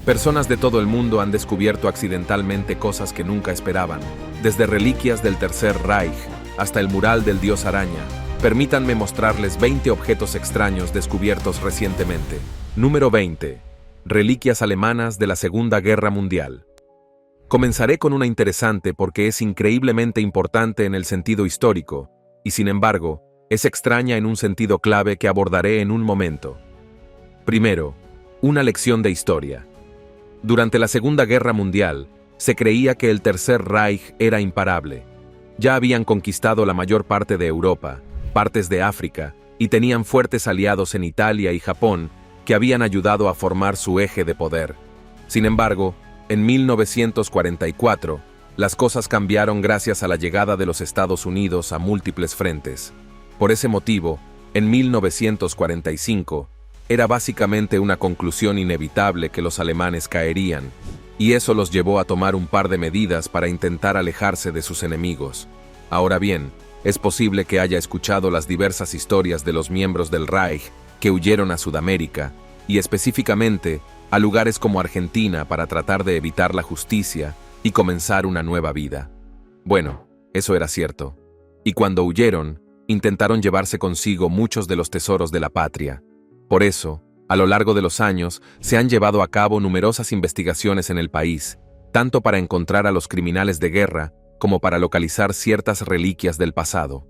Personas de todo el mundo han descubierto accidentalmente cosas que nunca esperaban, desde reliquias del Tercer Reich hasta el mural del dios araña. Permítanme mostrarles 20 objetos extraños descubiertos recientemente. Número 20. Reliquias alemanas de la Segunda Guerra Mundial. Comenzaré con una interesante porque es increíblemente importante en el sentido histórico, y sin embargo, es extraña en un sentido clave que abordaré en un momento. Primero, una lección de historia. Durante la Segunda Guerra Mundial, se creía que el Tercer Reich era imparable. Ya habían conquistado la mayor parte de Europa, partes de África, y tenían fuertes aliados en Italia y Japón que habían ayudado a formar su eje de poder. Sin embargo, en 1944, las cosas cambiaron gracias a la llegada de los Estados Unidos a múltiples frentes. Por ese motivo, en 1945, era básicamente una conclusión inevitable que los alemanes caerían, y eso los llevó a tomar un par de medidas para intentar alejarse de sus enemigos. Ahora bien, es posible que haya escuchado las diversas historias de los miembros del Reich que huyeron a Sudamérica, y específicamente a lugares como Argentina para tratar de evitar la justicia y comenzar una nueva vida. Bueno, eso era cierto. Y cuando huyeron, intentaron llevarse consigo muchos de los tesoros de la patria. Por eso, a lo largo de los años, se han llevado a cabo numerosas investigaciones en el país, tanto para encontrar a los criminales de guerra como para localizar ciertas reliquias del pasado.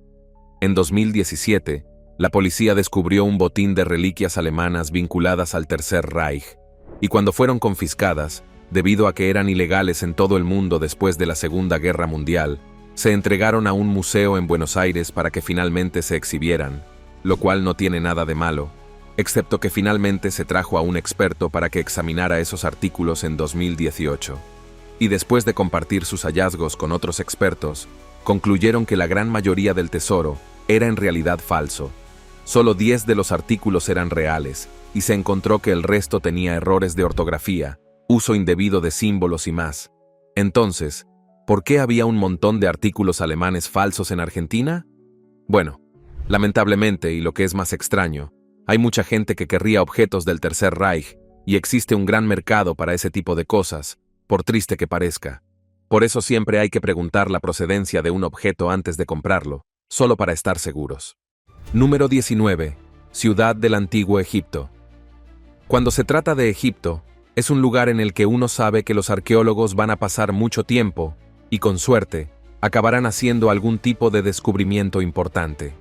En 2017, la policía descubrió un botín de reliquias alemanas vinculadas al Tercer Reich, y cuando fueron confiscadas, debido a que eran ilegales en todo el mundo después de la Segunda Guerra Mundial, se entregaron a un museo en Buenos Aires para que finalmente se exhibieran, lo cual no tiene nada de malo, excepto que finalmente se trajo a un experto para que examinara esos artículos en 2018. Y después de compartir sus hallazgos con otros expertos, concluyeron que la gran mayoría del tesoro era en realidad falso. Solo 10 de los artículos eran reales, y se encontró que el resto tenía errores de ortografía, uso indebido de símbolos y más. Entonces, ¿por qué había un montón de artículos alemanes falsos en Argentina? Bueno, lamentablemente, y lo que es más extraño, hay mucha gente que querría objetos del Tercer Reich, y existe un gran mercado para ese tipo de cosas, por triste que parezca. Por eso siempre hay que preguntar la procedencia de un objeto antes de comprarlo, solo para estar seguros. Número 19. Ciudad del Antiguo Egipto. Cuando se trata de Egipto, es un lugar en el que uno sabe que los arqueólogos van a pasar mucho tiempo, y con suerte, acabarán haciendo algún tipo de descubrimiento importante.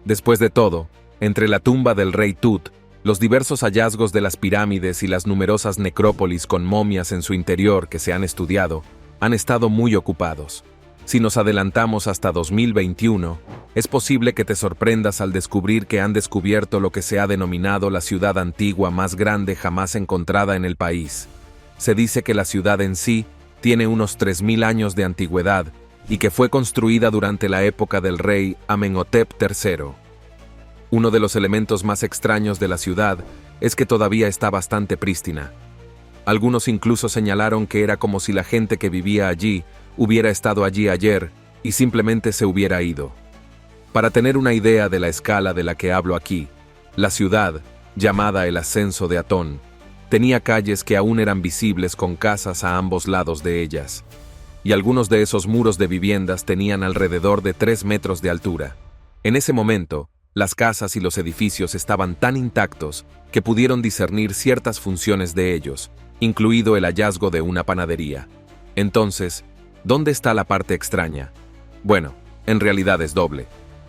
Después de todo, entre la tumba del rey Tut, los diversos hallazgos de las pirámides y las numerosas necrópolis con momias en su interior que se han estudiado, han estado muy ocupados. Si nos adelantamos hasta 2021, es posible que te sorprendas al descubrir que han descubierto lo que se ha denominado la ciudad antigua más grande jamás encontrada en el país. Se dice que la ciudad en sí tiene unos 3000 años de antigüedad y que fue construida durante la época del rey Amenhotep III. Uno de los elementos más extraños de la ciudad es que todavía está bastante prístina. Algunos incluso señalaron que era como si la gente que vivía allí hubiera estado allí ayer y simplemente se hubiera ido. Para tener una idea de la escala de la que hablo aquí, la ciudad, llamada el Ascenso de Atón, tenía calles que aún eran visibles con casas a ambos lados de ellas, y algunos de esos muros de viviendas tenían alrededor de 3 metros de altura. En ese momento, las casas y los edificios estaban tan intactos que pudieron discernir ciertas funciones de ellos, incluido el hallazgo de una panadería. Entonces, ¿dónde está la parte extraña? Bueno, en realidad es doble.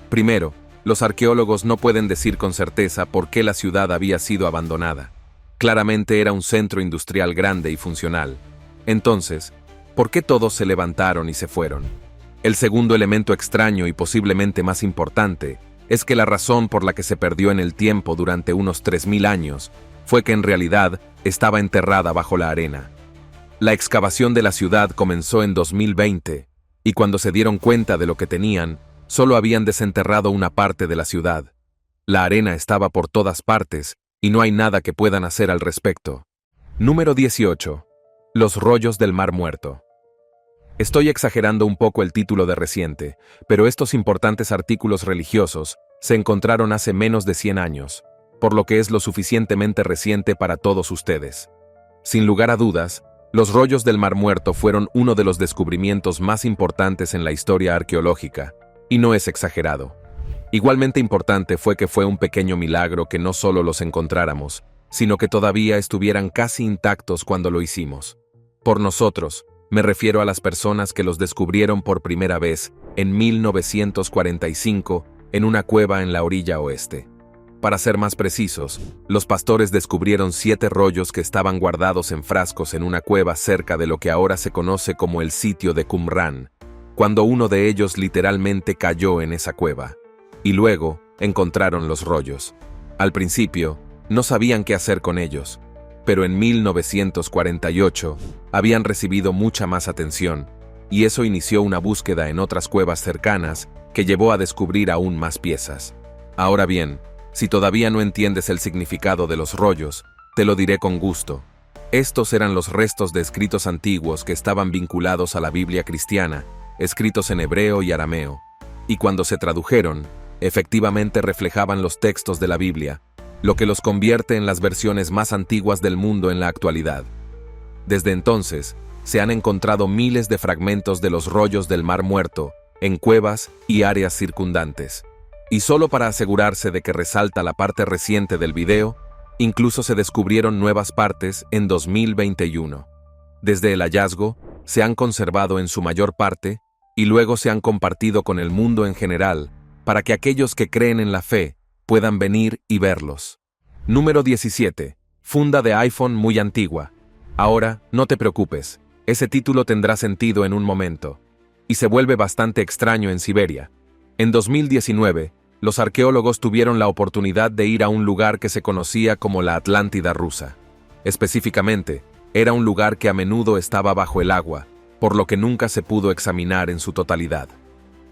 Primero, los arqueólogos no pueden decir con certeza por qué la ciudad había sido abandonada. Claramente era un centro industrial grande y funcional. Entonces, ¿por qué todos se levantaron y se fueron? El segundo elemento extraño y posiblemente más importante es que la razón por la que se perdió en el tiempo durante unos 3000 años fue que en realidad estaba enterrada bajo la arena. La excavación de la ciudad comenzó en 2020, y cuando se dieron cuenta de lo que tenían, solo habían desenterrado una parte de la ciudad. La arena estaba por todas partes, y no hay nada que puedan hacer al respecto. Número 18. Los rollos del Mar Muerto. Estoy exagerando un poco el título de reciente, pero estos importantes artículos religiosos se encontraron hace menos de 100 años, por lo que es lo suficientemente reciente para todos ustedes. Sin lugar a dudas, los rollos del Mar Muerto fueron uno de los descubrimientos más importantes en la historia arqueológica, y no es exagerado. Igualmente importante fue que fue un pequeño milagro que no solo los encontráramos, sino que todavía estuvieran casi intactos cuando lo hicimos. Por nosotros, me refiero a las personas que los descubrieron por primera vez en 1945 en una cueva en la orilla oeste. Para ser más precisos, los pastores descubrieron 7 rollos que estaban guardados en frascos en una cueva cerca de lo que ahora se conoce como el sitio de Qumran, cuando uno de ellos literalmente cayó en esa cueva. Y luego, encontraron los rollos. Al principio, no sabían qué hacer con ellos, pero en 1948 habían recibido mucha más atención, y eso inició una búsqueda en otras cuevas cercanas que llevó a descubrir aún más piezas. Ahora bien, si todavía no entiendes el significado de los rollos, te lo diré con gusto. Estos eran los restos de escritos antiguos que estaban vinculados a la Biblia cristiana, escritos en hebreo y arameo, y cuando se tradujeron, efectivamente reflejaban los textos de la Biblia, lo que los convierte en las versiones más antiguas del mundo en la actualidad. Desde entonces, se han encontrado miles de fragmentos de los rollos del Mar Muerto en cuevas y áreas circundantes. Y solo para asegurarse de que resalta la parte reciente del video, incluso se descubrieron nuevas partes en 2021. Desde el hallazgo, se han conservado en su mayor parte y luego se han compartido con el mundo en general para que aquellos que creen en la fe puedan venir y verlos. Número 17. Funda de iPhone muy antigua. Ahora, no te preocupes, ese título tendrá sentido en un momento. Y se vuelve bastante extraño en Siberia. En 2019, los arqueólogos tuvieron la oportunidad de ir a un lugar que se conocía como la Atlántida rusa. Específicamente, era un lugar que a menudo estaba bajo el agua, por lo que nunca se pudo examinar en su totalidad.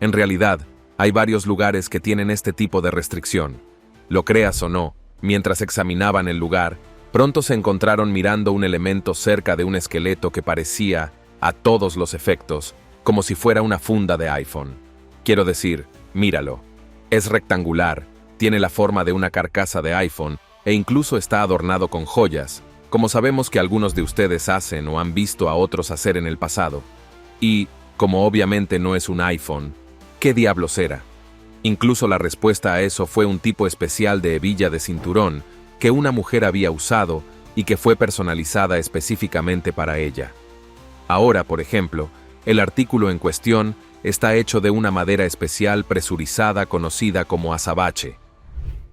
En realidad, hay varios lugares que tienen este tipo de restricción. Lo creas o no, mientras examinaban el lugar, pronto se encontraron mirando un elemento cerca de un esqueleto que parecía, a todos los efectos, como si fuera una funda de iPhone. Quiero decir, míralo. Es rectangular, tiene la forma de una carcasa de iPhone e incluso está adornado con joyas, como sabemos que algunos de ustedes hacen o han visto a otros hacer en el pasado. Y, como obviamente no es un iPhone, ¿qué diablos era? Incluso la respuesta a eso fue un tipo especial de hebilla de cinturón que una mujer había usado y que fue personalizada específicamente para ella. Ahora, por ejemplo, el artículo en cuestión está hecho de una madera especial presurizada conocida como azabache.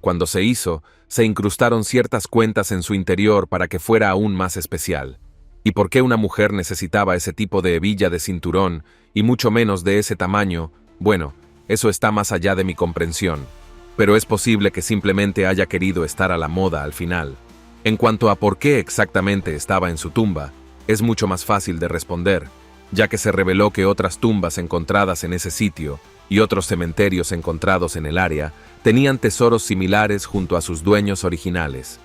Cuando se hizo, se incrustaron ciertas cuentas en su interior para que fuera aún más especial. ¿Y por qué una mujer necesitaba ese tipo de hebilla de cinturón, y mucho menos de ese tamaño? Bueno, eso está más allá de mi comprensión, pero es posible que simplemente haya querido estar a la moda al final. En cuanto a por qué exactamente estaba en su tumba, es mucho más fácil de responder, ya que se reveló que otras tumbas encontradas en ese sitio y otros cementerios encontrados en el área tenían tesoros similares junto a sus dueños originales.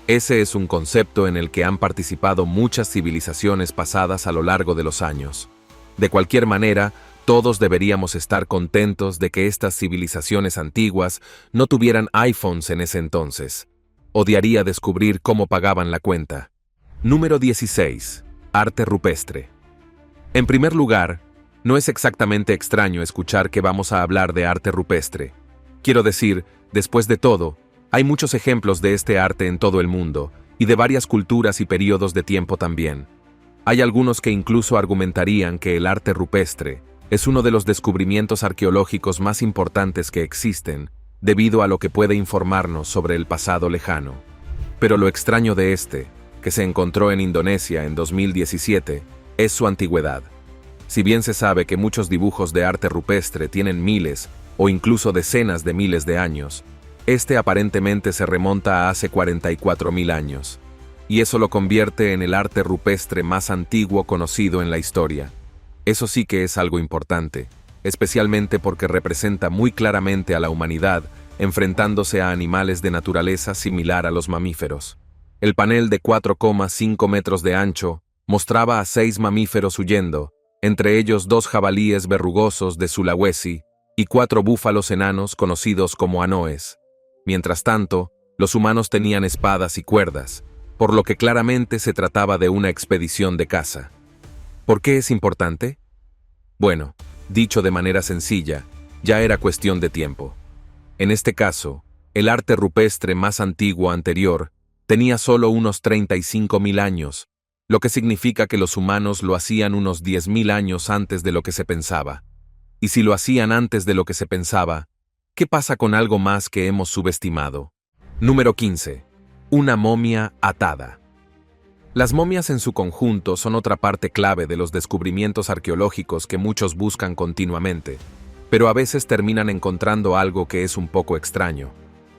Ese es un concepto en el que han participado muchas civilizaciones pasadas a lo largo de los años. De cualquier manera, todos deberíamos estar contentos de que estas civilizaciones antiguas no tuvieran iPhones en ese entonces. Odiaría descubrir cómo pagaban la cuenta. Número 16. Arte rupestre. En primer lugar, no es exactamente extraño escuchar que vamos a hablar de arte rupestre. Quiero decir, después de todo, hay muchos ejemplos de este arte en todo el mundo, y de varias culturas y periodos de tiempo también. Hay algunos que incluso argumentarían que el arte rupestre es uno de los descubrimientos arqueológicos más importantes que existen, debido a lo que puede informarnos sobre el pasado lejano. Pero lo extraño de este, que se encontró en Indonesia en 2017, es su antigüedad. Si bien se sabe que muchos dibujos de arte rupestre tienen miles o incluso decenas de miles de años, este aparentemente se remonta a hace 44.000 años, y eso lo convierte en el arte rupestre más antiguo conocido en la historia. Eso sí que es algo importante, especialmente porque representa muy claramente a la humanidad enfrentándose a animales de naturaleza similar a los mamíferos. El panel de 4,5 metros de ancho mostraba a 6 mamíferos huyendo, entre ellos 2 jabalíes verrugosos de Sulawesi y 4 búfalos enanos conocidos como anoes. Mientras tanto, los humanos tenían espadas y cuerdas, por lo que claramente se trataba de una expedición de caza. ¿Por qué es importante? Bueno, dicho de manera sencilla, ya era cuestión de tiempo. En este caso, el arte rupestre más antiguo anterior tenía solo unos 35.000 años, lo que significa que los humanos lo hacían unos 10.000 años antes de lo que se pensaba. Y si lo hacían antes de lo que se pensaba, ¿qué pasa con algo más que hemos subestimado? Número 15. Una momia atada. Las momias en su conjunto son otra parte clave de los descubrimientos arqueológicos que muchos buscan continuamente, pero a veces terminan encontrando algo que es un poco extraño.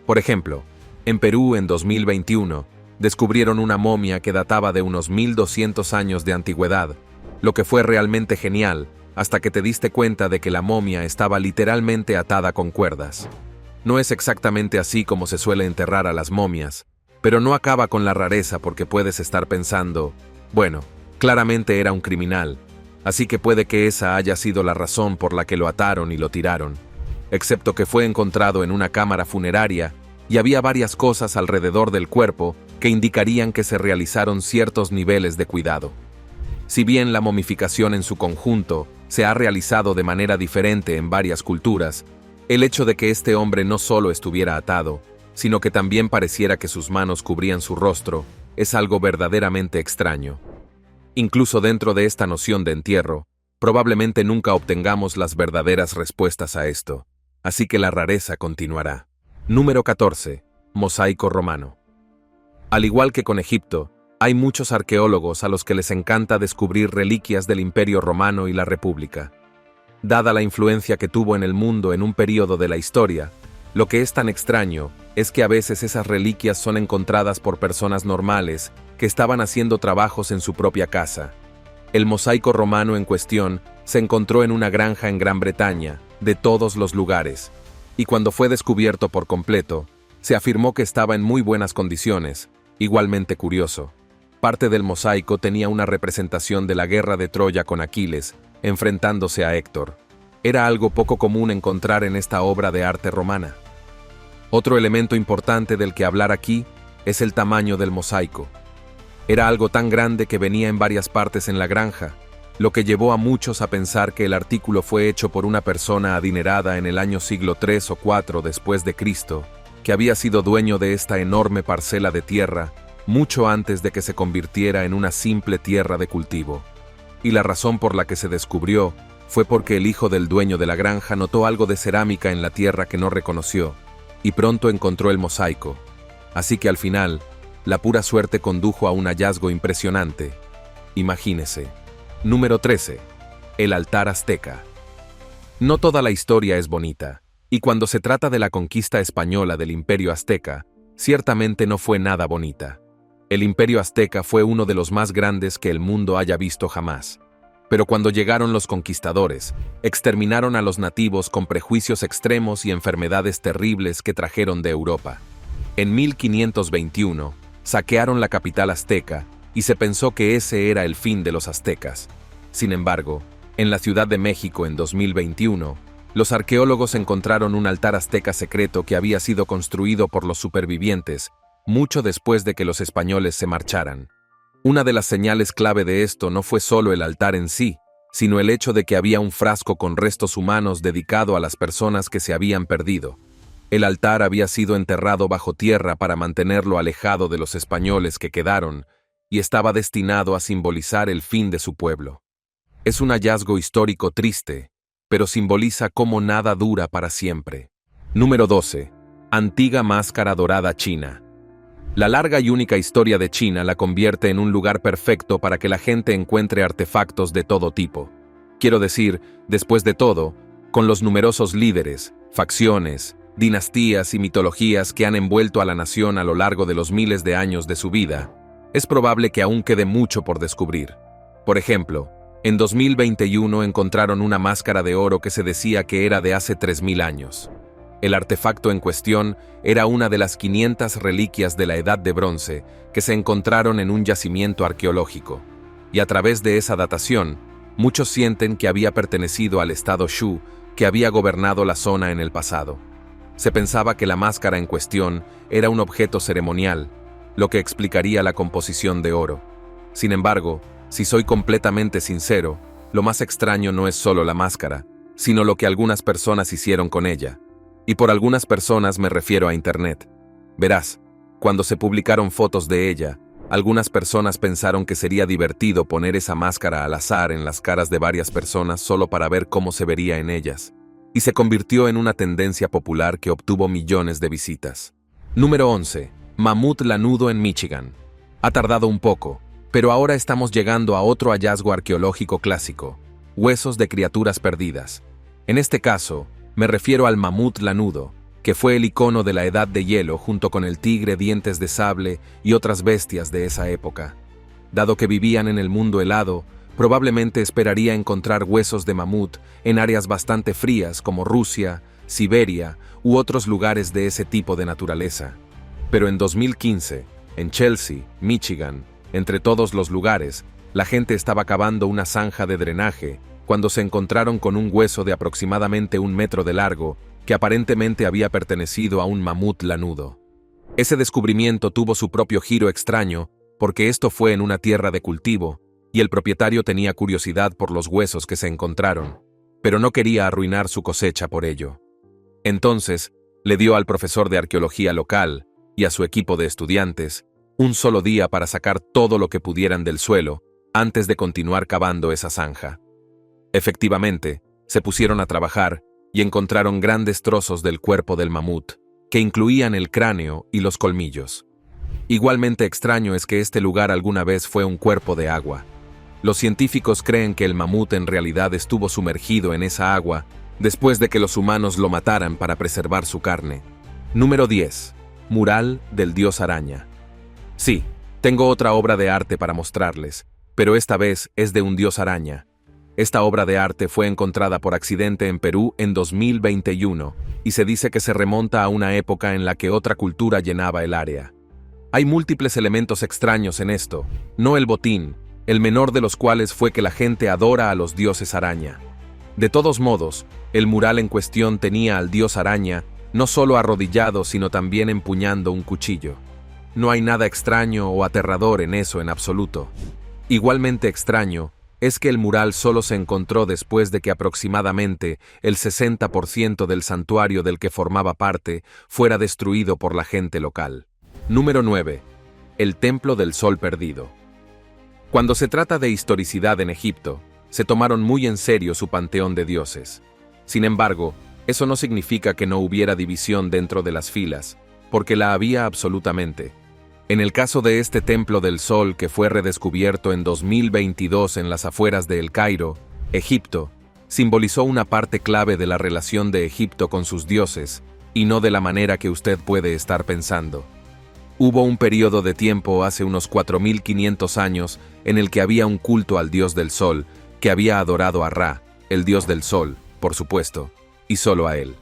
Por ejemplo, en Perú en 2021, descubrieron una momia que databa de unos 1200 años de antigüedad, lo que fue realmente genial hasta que te diste cuenta de que la momia estaba literalmente atada con cuerdas. No es exactamente así como se suele enterrar a las momias, pero no acaba con la rareza porque puedes estar pensando, bueno, claramente era un criminal, así que puede que esa haya sido la razón por la que lo ataron y lo tiraron, excepto que fue encontrado en una cámara funeraria y había varias cosas alrededor del cuerpo que indicarían que se realizaron ciertos niveles de cuidado. Si bien la momificación en su conjunto se ha realizado de manera diferente en varias culturas, el hecho de que este hombre no solo estuviera atado, sino que también pareciera que sus manos cubrían su rostro, es algo verdaderamente extraño. Incluso dentro de esta noción de entierro, probablemente nunca obtengamos las verdaderas respuestas a esto, así que la rareza continuará. Número 14. Mosaico romano. Al igual que con Egipto, hay muchos arqueólogos a los que les encanta descubrir reliquias del Imperio Romano y la República. Dada la influencia que tuvo en el mundo en un período de la historia, lo que es tan extraño es que a veces esas reliquias son encontradas por personas normales que estaban haciendo trabajos en su propia casa. El mosaico romano en cuestión se encontró en una granja en Gran Bretaña, de todos los lugares, y cuando fue descubierto por completo, se afirmó que estaba en muy buenas condiciones. Igualmente curioso, parte del mosaico tenía una representación de la guerra de Troya con Aquiles, enfrentándose a Héctor. Era algo poco común encontrar en esta obra de arte romana. Otro elemento importante del que hablar aquí es el tamaño del mosaico. Era algo tan grande que venía en varias partes en la granja, lo que llevó a muchos a pensar que el artículo fue hecho por una persona adinerada en el año siglo III o IV después de Cristo, que había sido dueño de esta enorme parcela de tierra mucho antes de que se convirtiera en una simple tierra de cultivo. Y la razón por la que se descubrió fue porque el hijo del dueño de la granja notó algo de cerámica en la tierra que no reconoció, y pronto encontró el mosaico. Así que al final, la pura suerte condujo a un hallazgo impresionante. Imagínese. Número 13. El altar azteca. No toda la historia es bonita, y cuando se trata de la conquista española del Imperio Azteca, ciertamente no fue nada bonita. El Imperio Azteca fue uno de los más grandes que el mundo haya visto jamás. Pero cuando llegaron los conquistadores, exterminaron a los nativos con prejuicios extremos y enfermedades terribles que trajeron de Europa. En 1521, saquearon la capital azteca y se pensó que ese era el fin de los aztecas. Sin embargo, en la Ciudad de México en 2021, los arqueólogos encontraron un altar azteca secreto que había sido construido por los supervivientes mucho después de que los españoles se marcharan. Una de las señales clave de esto no fue solo el altar en sí, sino el hecho de que había un frasco con restos humanos dedicado a las personas que se habían perdido. El altar había sido enterrado bajo tierra para mantenerlo alejado de los españoles que quedaron, y estaba destinado a simbolizar el fin de su pueblo. Es un hallazgo histórico triste, pero simboliza cómo nada dura para siempre. Número 12. Antigua máscara dorada china. La larga y única historia de China la convierte en un lugar perfecto para que la gente encuentre artefactos de todo tipo. Quiero decir, después de todo, con los numerosos líderes, facciones, dinastías y mitologías que han envuelto a la nación a lo largo de los miles de años de su vida, es probable que aún quede mucho por descubrir. Por ejemplo, en 2021 encontraron una máscara de oro que se decía que era de hace 3000 años. El artefacto en cuestión era una de las 500 reliquias de la Edad de Bronce que se encontraron en un yacimiento arqueológico, y a través de esa datación, muchos sienten que había pertenecido al estado Shu, que había gobernado la zona en el pasado. Se pensaba que la máscara en cuestión era un objeto ceremonial, lo que explicaría la composición de oro. Sin embargo, si soy completamente sincero, lo más extraño no es solo la máscara, sino lo que algunas personas hicieron con ella. Y por algunas personas me refiero a Internet. Verás, cuando se publicaron fotos de ella, algunas personas pensaron que sería divertido poner esa máscara al azar en las caras de varias personas solo para ver cómo se vería en ellas, y se convirtió en una tendencia popular que obtuvo millones de visitas. Número 11. Mamut lanudo en Michigan. Ha tardado un poco, pero ahora estamos llegando a otro hallazgo arqueológico clásico: huesos de criaturas perdidas. En este caso, me refiero al mamut lanudo, que fue el icono de la Edad de Hielo junto con el tigre dientes de sable y otras bestias de esa época. Dado que vivían en el mundo helado, probablemente esperaría encontrar huesos de mamut en áreas bastante frías como Rusia, Siberia u otros lugares de ese tipo de naturaleza. Pero en 2015, en Chelsea, Michigan, entre todos los lugares, la gente estaba cavando una zanja de drenaje cuando se encontraron con un hueso de aproximadamente 1 metro de largo que aparentemente había pertenecido a un mamut lanudo. Ese descubrimiento tuvo su propio giro extraño porque esto fue en una tierra de cultivo y el propietario tenía curiosidad por los huesos que se encontraron, pero no quería arruinar su cosecha por ello. Entonces, le dio al profesor de arqueología local y a su equipo de estudiantes un solo día para sacar todo lo que pudieran del suelo antes de continuar cavando esa zanja. Efectivamente, se pusieron a trabajar y encontraron grandes trozos del cuerpo del mamut, que incluían el cráneo y los colmillos. Igualmente extraño es que este lugar alguna vez fue un cuerpo de agua. Los científicos creen que el mamut en realidad estuvo sumergido en esa agua después de que los humanos lo mataran para preservar su carne. Número 10. Mural del dios araña. Sí, tengo otra obra de arte para mostrarles, pero esta vez es de un dios araña. Esta obra de arte fue encontrada por accidente en Perú en 2021 y se dice que se remonta a una época en la que otra cultura llenaba el área. Hay múltiples elementos extraños en esto, no el botín, el menor de los cuales fue que la gente adora a los dioses araña. De todos modos, el mural en cuestión tenía al dios araña no solo arrodillado sino también empuñando un cuchillo. No hay nada extraño o aterrador en eso en absoluto. Igualmente extraño es que el mural solo se encontró después de que aproximadamente el 60% del santuario del que formaba parte fuera destruido por la gente local. Número 9. El Templo del Sol Perdido. Cuando se trata de historicidad en Egipto, se tomaron muy en serio su panteón de dioses. Sin embargo, eso no significa que no hubiera división dentro de las filas, porque la había absolutamente. En el caso de este Templo del Sol que fue redescubierto en 2022 en las afueras de El Cairo, Egipto, simbolizó una parte clave de la relación de Egipto con sus dioses, y no de la manera que usted puede estar pensando. Hubo un periodo de tiempo hace unos 4500 años en el que había un culto al dios del sol, que había adorado a Ra, el dios del sol, por supuesto, y solo a él.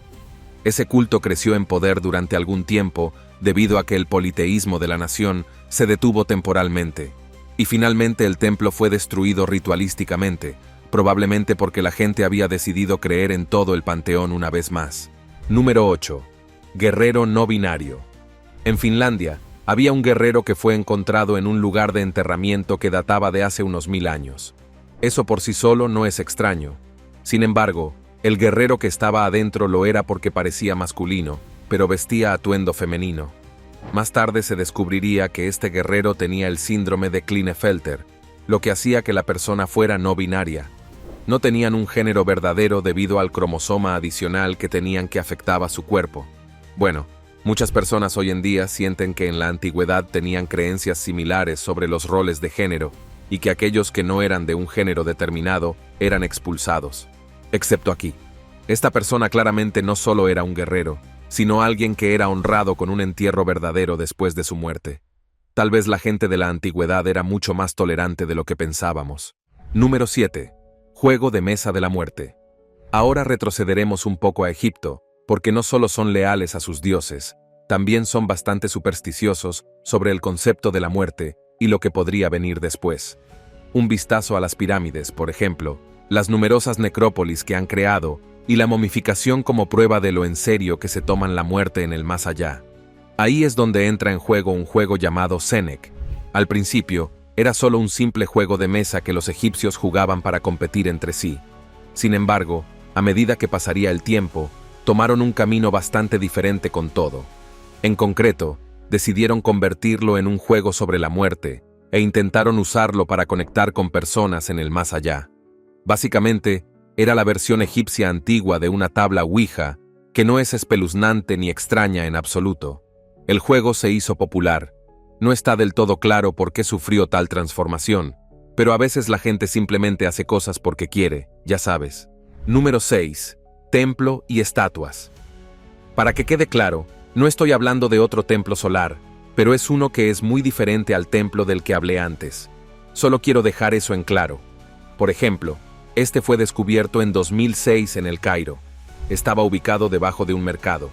Ese culto creció en poder durante algún tiempo debido a que el politeísmo de la nación se detuvo temporalmente, y finalmente el templo fue destruido ritualísticamente, probablemente porque la gente había decidido creer en todo el panteón una vez más. Número 8. Guerrero no binario. En Finlandia, había un guerrero que fue encontrado en un lugar de enterramiento que databa de hace unos 1000 años. Eso por sí solo no es extraño. Sin embargo, el guerrero que estaba adentro lo era porque parecía masculino, pero vestía atuendo femenino. Más tarde se descubriría que este guerrero tenía el síndrome de Klinefelter, lo que hacía que la persona fuera no binaria. No tenían un género verdadero debido al cromosoma adicional que tenían que afectaba su cuerpo. Bueno, muchas personas hoy en día sienten que en la antigüedad tenían creencias similares sobre los roles de género y que aquellos que no eran de un género determinado eran expulsados. Excepto aquí. Esta persona claramente no solo era un guerrero, sino alguien que era honrado con un entierro verdadero después de su muerte. Tal vez la gente de la antigüedad era mucho más tolerante de lo que pensábamos. Número 7. Juego de mesa de la muerte. Ahora retrocederemos un poco a Egipto, porque no solo son leales a sus dioses, también son bastante supersticiosos sobre el concepto de la muerte y lo que podría venir después. Un vistazo a las pirámides, por ejemplo, las numerosas necrópolis que han creado y la momificación como prueba de lo en serio que se toman la muerte en el más allá. Ahí es donde entra en juego un juego llamado Senek. Al principio, era solo un simple juego de mesa que los egipcios jugaban para competir entre sí. Sin embargo, a medida que pasaría el tiempo, tomaron un camino bastante diferente con todo. En concreto, decidieron convertirlo en un juego sobre la muerte e intentaron usarlo para conectar con personas en el más allá. Básicamente, era la versión egipcia antigua de una tabla Ouija, que no es espeluznante ni extraña en absoluto. El juego se hizo popular. No está del todo claro por qué sufrió tal transformación, pero a veces la gente simplemente hace cosas porque quiere, ya sabes. Número 6. Templo y estatuas. Para que quede claro, no estoy hablando de otro templo solar, pero es uno que es muy diferente al templo del que hablé antes. Solo quiero dejar eso en claro. Por ejemplo, este fue descubierto en 2006 en El Cairo. Estaba ubicado debajo de un mercado.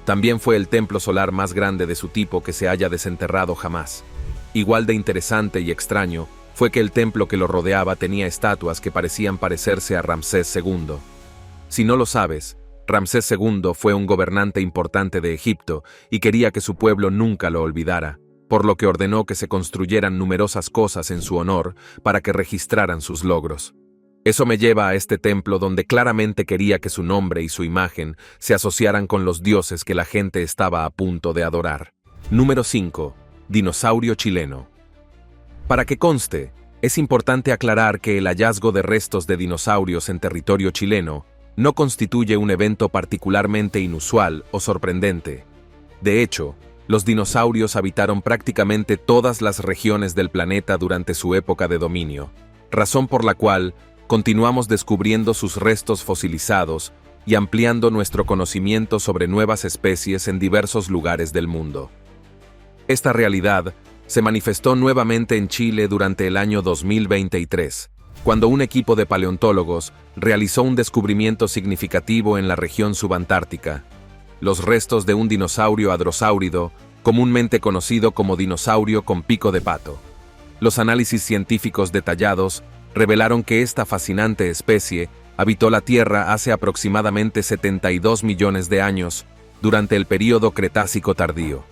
También fue el templo solar más grande de su tipo que se haya desenterrado jamás. Igual de interesante y extraño fue que el templo que lo rodeaba tenía estatuas que parecían parecerse a Ramsés II. Si no lo sabes, Ramsés II fue un gobernante importante de Egipto y quería que su pueblo nunca lo olvidara, por lo que ordenó que se construyeran numerosas cosas en su honor para que registraran sus logros. Eso me lleva a este templo donde claramente quería que su nombre y su imagen se asociaran con los dioses que la gente estaba a punto de adorar. Número 5. Dinosaurio chileno. Para que conste, es importante aclarar que el hallazgo de restos de dinosaurios en territorio chileno no constituye un evento particularmente inusual o sorprendente. De hecho, los dinosaurios habitaron prácticamente todas las regiones del planeta durante su época de dominio, razón por la cual continuamos descubriendo sus restos fosilizados y ampliando nuestro conocimiento sobre nuevas especies en diversos lugares del mundo. Esta realidad se manifestó nuevamente en Chile durante el año 2023, cuando un equipo de paleontólogos realizó un descubrimiento significativo en la región subantártica: los restos de un dinosaurio hadrosáurido, comúnmente conocido como dinosaurio con pico de pato. Los análisis científicos detallados revelaron que esta fascinante especie habitó la Tierra hace aproximadamente 72 millones de años, durante el período Cretácico tardío.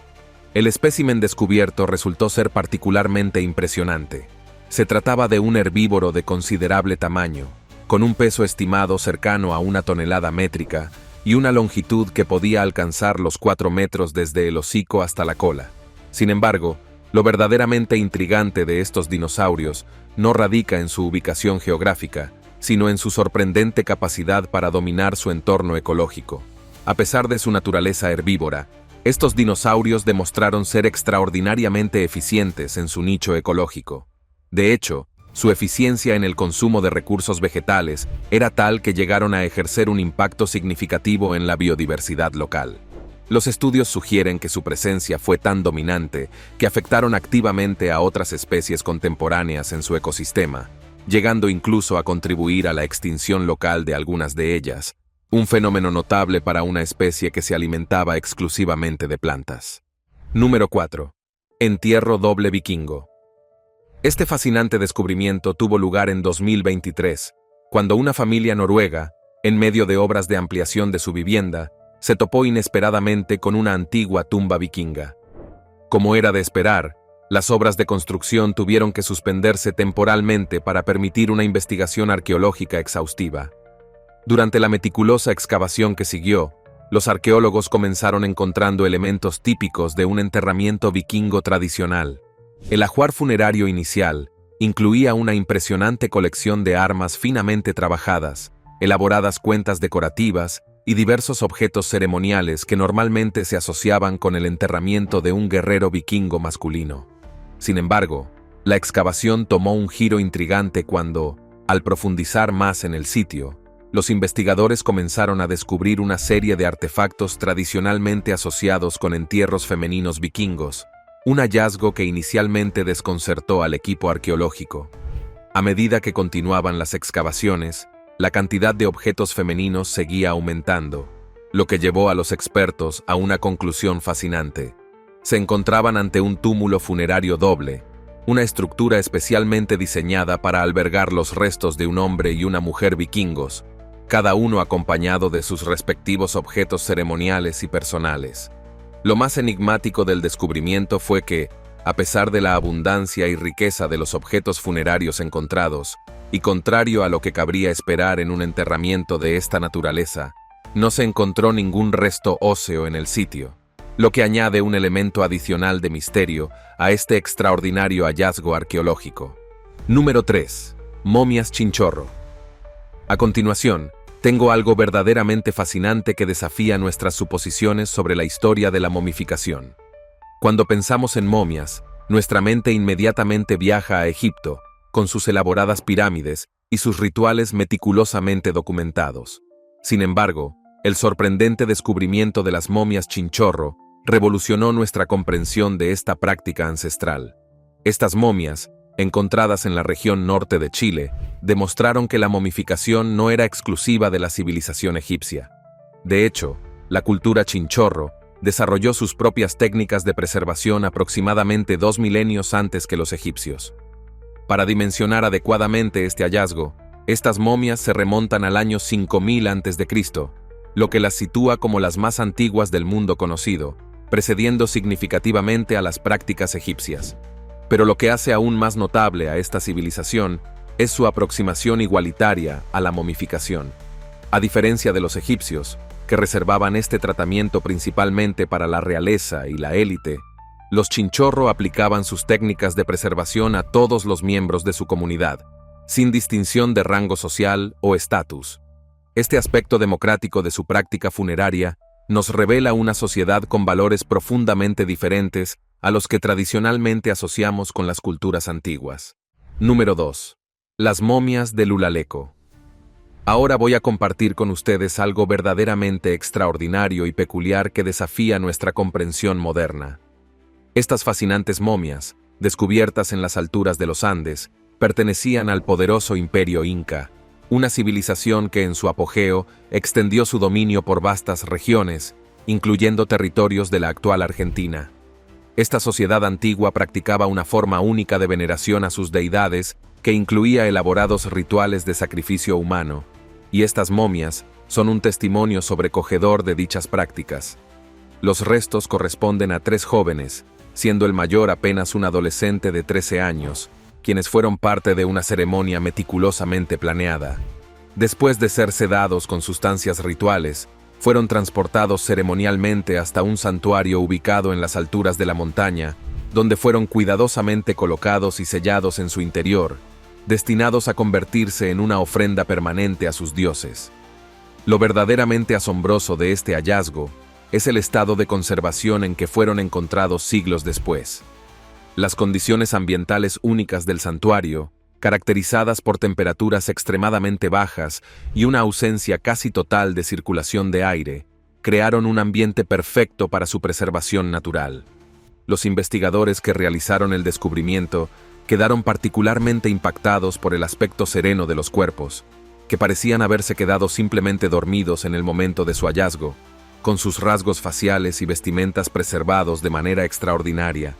El espécimen descubierto resultó ser particularmente impresionante. Se trataba de un herbívoro de considerable tamaño, con un peso estimado cercano a 1 tonelada métrica y una longitud que podía alcanzar los 4 metros desde el hocico hasta la cola. Sin embargo, lo verdaderamente intrigante de estos dinosaurios no radica en su ubicación geográfica, sino en su sorprendente capacidad para dominar su entorno ecológico. A pesar de su naturaleza herbívora, estos dinosaurios demostraron ser extraordinariamente eficientes en su nicho ecológico. De hecho, su eficiencia en el consumo de recursos vegetales era tal que llegaron a ejercer un impacto significativo en la biodiversidad local. Los estudios sugieren que su presencia fue tan dominante que afectaron activamente a otras especies contemporáneas en su ecosistema, llegando incluso a contribuir a la extinción local de algunas de ellas, un fenómeno notable para una especie que se alimentaba exclusivamente de plantas. Número 4. Entierro doble vikingo. Este fascinante descubrimiento tuvo lugar en 2023, cuando una familia noruega, en medio de obras de ampliación de su vivienda, se topó inesperadamente con una antigua tumba vikinga. Como era de esperar, las obras de construcción tuvieron que suspenderse temporalmente para permitir una investigación arqueológica exhaustiva. Durante la meticulosa excavación que siguió, los arqueólogos comenzaron encontrando elementos típicos de un enterramiento vikingo tradicional. El ajuar funerario inicial incluía una impresionante colección de armas finamente trabajadas, elaboradas cuentas decorativas y diversos objetos ceremoniales que normalmente se asociaban con el enterramiento de un guerrero vikingo masculino. Sin embargo, la excavación tomó un giro intrigante cuando, al profundizar más en el sitio, los investigadores comenzaron a descubrir una serie de artefactos tradicionalmente asociados con entierros femeninos vikingos, un hallazgo que inicialmente desconcertó al equipo arqueológico. A medida que continuaban las excavaciones, la cantidad de objetos femeninos seguía aumentando, lo que llevó a los expertos a una conclusión fascinante. Se encontraban ante un túmulo funerario doble, una estructura especialmente diseñada para albergar los restos de un hombre y una mujer vikingos, cada uno acompañado de sus respectivos objetos ceremoniales y personales. Lo más enigmático del descubrimiento fue que, a pesar de la abundancia y riqueza de los objetos funerarios encontrados, y contrario a lo que cabría esperar en un enterramiento de esta naturaleza, no se encontró ningún resto óseo en el sitio, lo que añade un elemento adicional de misterio a este extraordinario hallazgo arqueológico. Número 3. Momias chinchorro. A continuación, tengo algo verdaderamente fascinante que desafía nuestras suposiciones sobre la historia de la momificación. Cuando pensamos en momias, nuestra mente inmediatamente viaja a Egipto, con sus elaboradas pirámides y sus rituales meticulosamente documentados. Sin embargo, el sorprendente descubrimiento de las momias chinchorro revolucionó nuestra comprensión de esta práctica ancestral. Estas momias, encontradas en la región norte de Chile, demostraron que la momificación no era exclusiva de la civilización egipcia. De hecho, la cultura chinchorro desarrolló sus propias técnicas de preservación aproximadamente 2 milenios antes que los egipcios. Para dimensionar adecuadamente este hallazgo, estas momias se remontan al año 5000 a.C., lo que las sitúa como las más antiguas del mundo conocido, precediendo significativamente a las prácticas egipcias. Pero lo que hace aún más notable a esta civilización es su aproximación igualitaria a la momificación. A diferencia de los egipcios, que reservaban este tratamiento principalmente para la realeza y la élite, los chinchorro aplicaban sus técnicas de preservación a todos los miembros de su comunidad, sin distinción de rango social o estatus. Este aspecto democrático de su práctica funeraria nos revela una sociedad con valores profundamente diferentes a los que tradicionalmente asociamos con las culturas antiguas. Número 2. Las momias de Lulaleco. Ahora voy a compartir con ustedes algo verdaderamente extraordinario y peculiar que desafía nuestra comprensión moderna. Estas fascinantes momias, descubiertas en las alturas de los Andes, pertenecían al poderoso imperio inca, una civilización que en su apogeo extendió su dominio por vastas regiones, incluyendo territorios de la actual Argentina. Esta sociedad antigua practicaba una forma única de veneración a sus deidades que incluía elaborados rituales de sacrificio humano, y estas momias son un testimonio sobrecogedor de dichas prácticas. Los restos corresponden a 3 jóvenes, siendo el mayor apenas un adolescente de 13 años, quienes fueron parte de una ceremonia meticulosamente planeada. Después de ser sedados con sustancias rituales, fueron transportados ceremonialmente hasta un santuario ubicado en las alturas de la montaña, donde fueron cuidadosamente colocados y sellados en su interior, destinados a convertirse en una ofrenda permanente a sus dioses. Lo verdaderamente asombroso de este hallazgo es el estado de conservación en que fueron encontrados siglos después. Las condiciones ambientales únicas del santuario, caracterizadas por temperaturas extremadamente bajas y una ausencia casi total de circulación de aire, crearon un ambiente perfecto para su preservación natural. Los investigadores que realizaron el descubrimiento quedaron particularmente impactados por el aspecto sereno de los cuerpos, que parecían haberse quedado simplemente dormidos en el momento de su hallazgo, con sus rasgos faciales y vestimentas preservados de manera extraordinaria.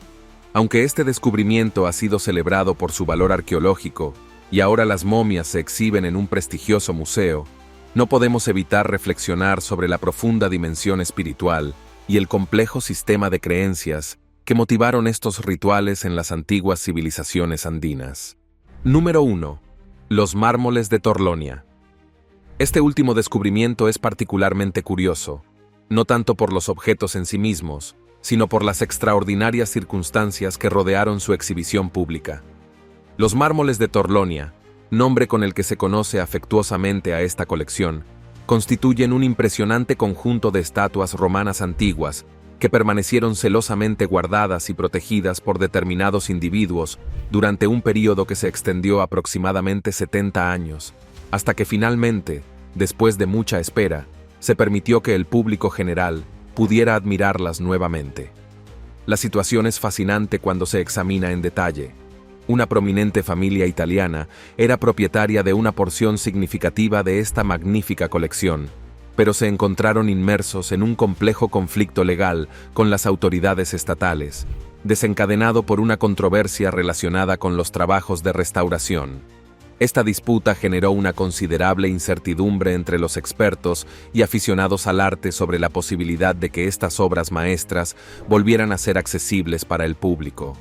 Aunque este descubrimiento ha sido celebrado por su valor arqueológico y ahora las momias se exhiben en un prestigioso museo, no podemos evitar reflexionar sobre la profunda dimensión espiritual y el complejo sistema de creencias que motivaron estos rituales en las antiguas civilizaciones andinas. Número 1. Los mármoles de Torlonia. Este último descubrimiento es particularmente curioso, no tanto por los objetos en sí mismos, sino por las extraordinarias circunstancias que rodearon su exhibición pública. Los mármoles de Torlonia, nombre con el que se conoce afectuosamente a esta colección, constituyen un impresionante conjunto de estatuas romanas antiguas que permanecieron celosamente guardadas y protegidas por determinados individuos durante un período que se extendió aproximadamente 70 años, hasta que finalmente, después de mucha espera, se permitió que el público general pudiera admirarlas nuevamente. La situación es fascinante cuando se examina en detalle. Una prominente familia italiana era propietaria de una porción significativa de esta magnífica colección, pero se encontraron inmersos en un complejo conflicto legal con las autoridades estatales, desencadenado por una controversia relacionada con los trabajos de restauración. Esta disputa generó una considerable incertidumbre entre los expertos y aficionados al arte sobre la posibilidad de que estas obras maestras volvieran a ser accesibles para el público.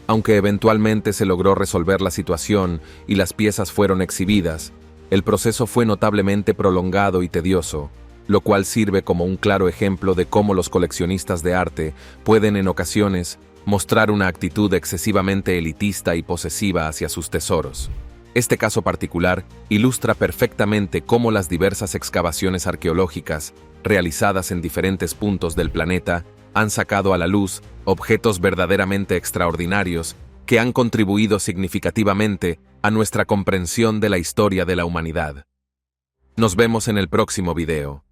Aunque eventualmente se logró resolver la situación y las piezas fueron exhibidas, el proceso fue notablemente prolongado y tedioso, lo cual sirve como un claro ejemplo de cómo los coleccionistas de arte pueden en ocasiones mostrar una actitud excesivamente elitista y posesiva hacia sus tesoros. Este caso particular ilustra perfectamente cómo las diversas excavaciones arqueológicas realizadas en diferentes puntos del planeta han sacado a la luz objetos verdaderamente extraordinarios que han contribuido significativamente a nuestra comprensión de la historia de la humanidad. Nos vemos en el próximo video.